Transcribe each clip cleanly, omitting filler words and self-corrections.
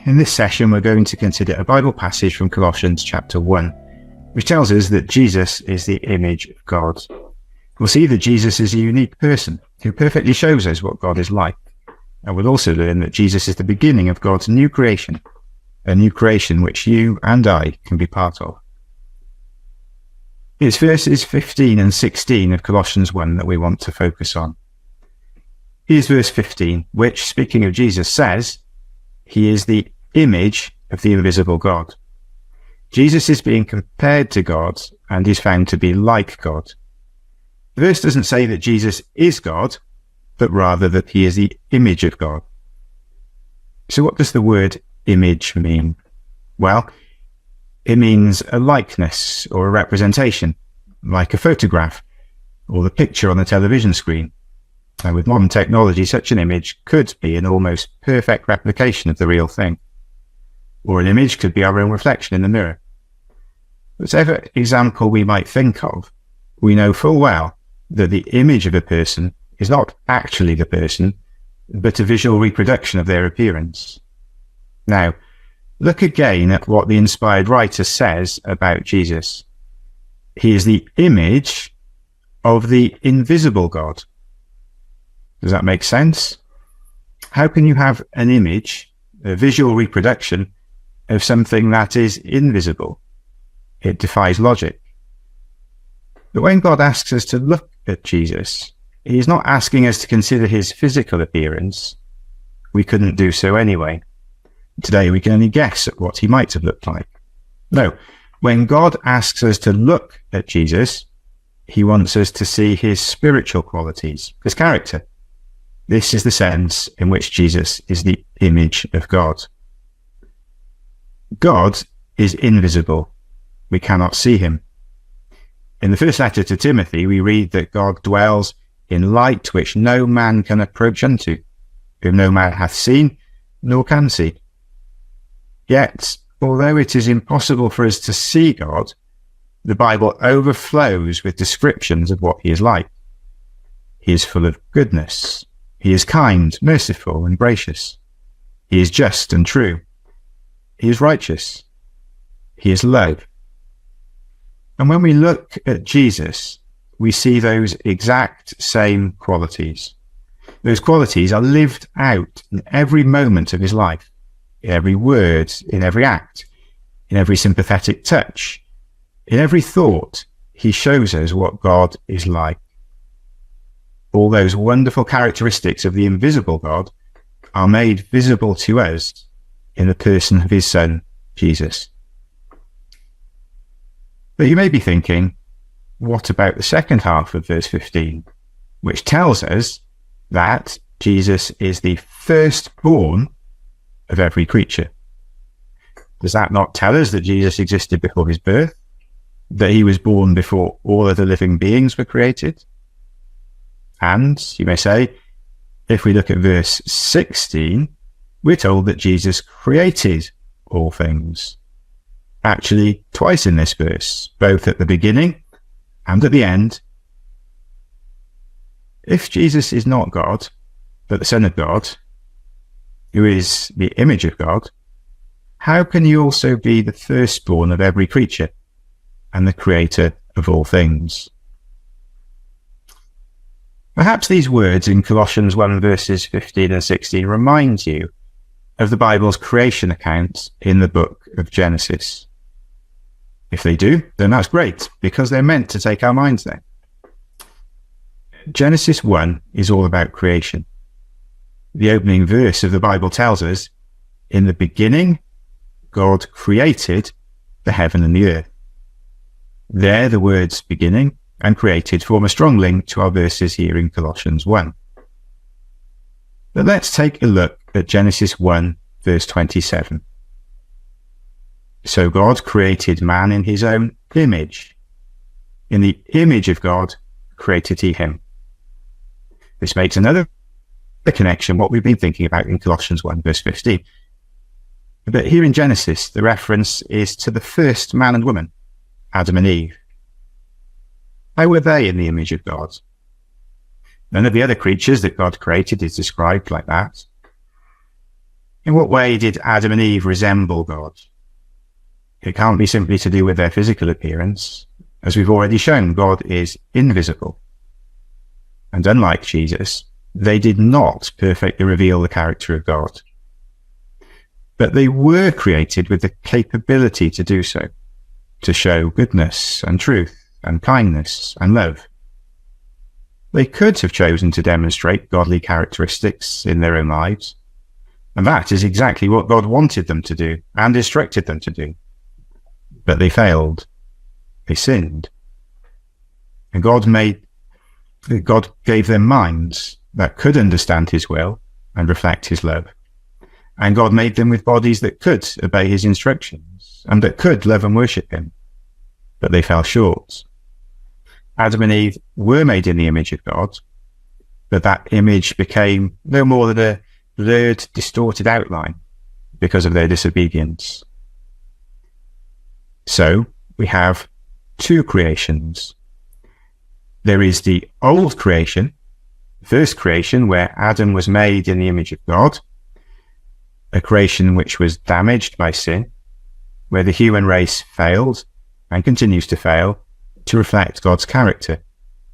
In this session, we're going to consider a Bible passage from Colossians chapter 1, which tells us that Jesus is the image of God. We'll see that Jesus is a unique person who perfectly shows us what God is like. And we'll also learn that Jesus is the beginning of God's new creation, a new creation which you and I can be part of. It's verses 15 and 16 of Colossians 1 that we want to focus on. Here's verse 15, which, speaking of Jesus, says, "He is the image of the invisible God." Jesus is being compared to God and is found to be like God. The verse doesn't say that Jesus is God, but rather that he is the image of God. So what does the word image mean? Well, it means a likeness or a representation, like a photograph or the picture on the television screen. And with modern technology, such an image could be an almost perfect replication of the real thing. Or an image could be our own reflection in the mirror. Whatever example we might think of, we know full well that the image of a person is not actually the person, but a visual reproduction of their appearance. Now, look again at what the inspired writer says about Jesus. He is the image of the invisible God. Does that make sense? How can you have an image, a visual reproduction of something that is invisible? It defies logic. But when God asks us to look at Jesus, he is not asking us to consider his physical appearance. We couldn't do so anyway. Today we can only guess at what he might have looked like. No, when God asks us to look at Jesus, he wants us to see his spiritual qualities, his character. This is the sense in which Jesus is the image of God. God is invisible. We cannot see him. In the first letter to Timothy, we read that God dwells in light which no man can approach unto, whom no man hath seen, nor can see. Yet, although it is impossible for us to see God, the Bible overflows with descriptions of what he is like. He is full of goodness. He is kind, merciful, and gracious. He is just and true. He is righteous. He is love. And when we look at Jesus, we see those exact same qualities. Those qualities are lived out in every moment of his life, in every word, in every act, in every sympathetic touch, in every thought. He shows us what God is like. All those wonderful characteristics of the invisible God are made visible to us in the person of his Son, Jesus. But you may be thinking, what about the second half of verse 15, which tells us that Jesus is the firstborn of every creature? Does that not tell us that Jesus existed before his birth, that he was born before all other living beings were created? And, you may say, if we look at verse 16, we're told that Jesus created all things. Actually, twice in this verse, both at the beginning and at the end. If Jesus is not God, but the Son of God, who is the image of God, how can he also be the firstborn of every creature and the creator of all things? Perhaps these words in Colossians 1 verses 15 and 16 remind you of the Bible's creation account in the book of Genesis. If they do, then that's great, because they're meant to take our minds there. Genesis 1 is all about creation. The opening verse of the Bible tells us, "In the beginning, God created the heaven and the earth." There, the words beginning and created form a strong link to our verses here in Colossians 1. But let's take a look at Genesis 1 verse 27. "So God created man in his own image. In the image of God created he him." This makes another connection, what we've been thinking about in Colossians 1 verse 15. But here in Genesis, the reference is to the first man and woman, Adam and Eve. How were they in the image of God? None of the other creatures that God created is described like that. In what way did Adam and Eve resemble God? It can't be simply to do with their physical appearance. As we've already shown, God is invisible. And unlike Jesus, they did not perfectly reveal the character of God. But they were created with the capability to do so, to show goodness and truth and kindness and love. They could have chosen to demonstrate godly characteristics in their own lives, and that is exactly what God wanted them to do and instructed them to do. But they failed. They sinned. And God gave them minds that could understand his will and reflect his love. And God made them with bodies that could obey his instructions and that could love and worship him. But they fell short. Adam and Eve were made in the image of God, but that image became no more than a blurred, distorted outline because of their disobedience. So we have two creations. There is the old creation, first creation, where Adam was made in the image of God, a creation which was damaged by sin, where the human race failed and continues to fail to reflect God's character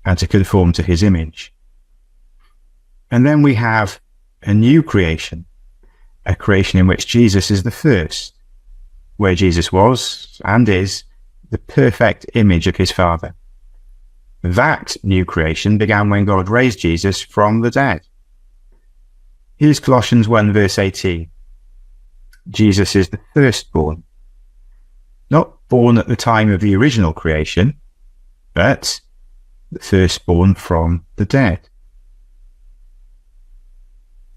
and to conform to his image. And then we have a new creation, a creation in which Jesus is the first, where Jesus was and is the perfect image of his Father. That new creation began when God raised Jesus from the dead. Here's Colossians 1 verse 18. Jesus is the firstborn, not born at the time of the original creation, but the firstborn from the dead.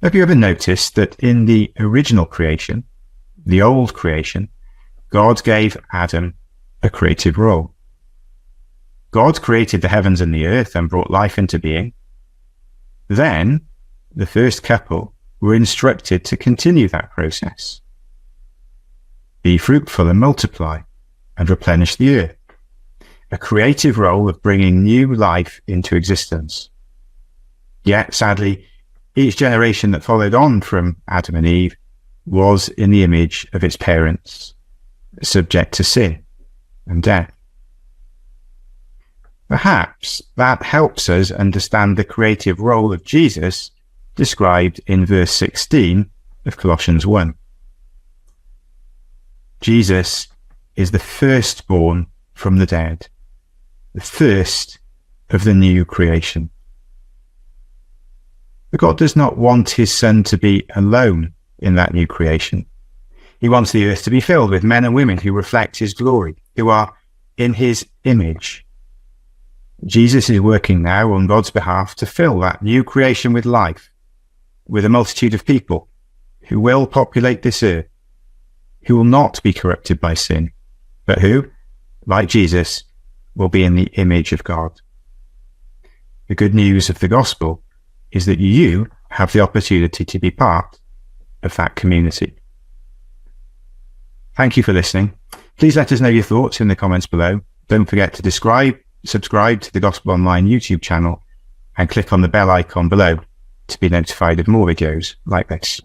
Have you ever noticed that in the original creation, the old creation, God gave Adam a creative role? God created the heavens and the earth and brought life into being. Then, the first couple were instructed to continue that process. Be fruitful and multiply and replenish the earth. A creative role of bringing new life into existence. Yet, sadly, each generation that followed on from Adam and Eve was in the image of its parents, subject to sin and death. Perhaps that helps us understand the creative role of Jesus described in verse 16 of Colossians 1. Jesus is the firstborn from the dead, the first of the new creation. But God does not want his Son to be alone in that new creation. He wants the earth to be filled with men and women who reflect his glory, who are in his image. Jesus is working now on God's behalf to fill that new creation with life, with a multitude of people who will populate this earth, who will not be corrupted by sin, but who, like Jesus, will be in the image of God. The good news of the gospel is that you have the opportunity to be part of that community. Thank you for listening. Please let us know your thoughts in the comments below. Don't forget to subscribe to the Gospel Online YouTube channel and click on the bell icon below to be notified of more videos like this.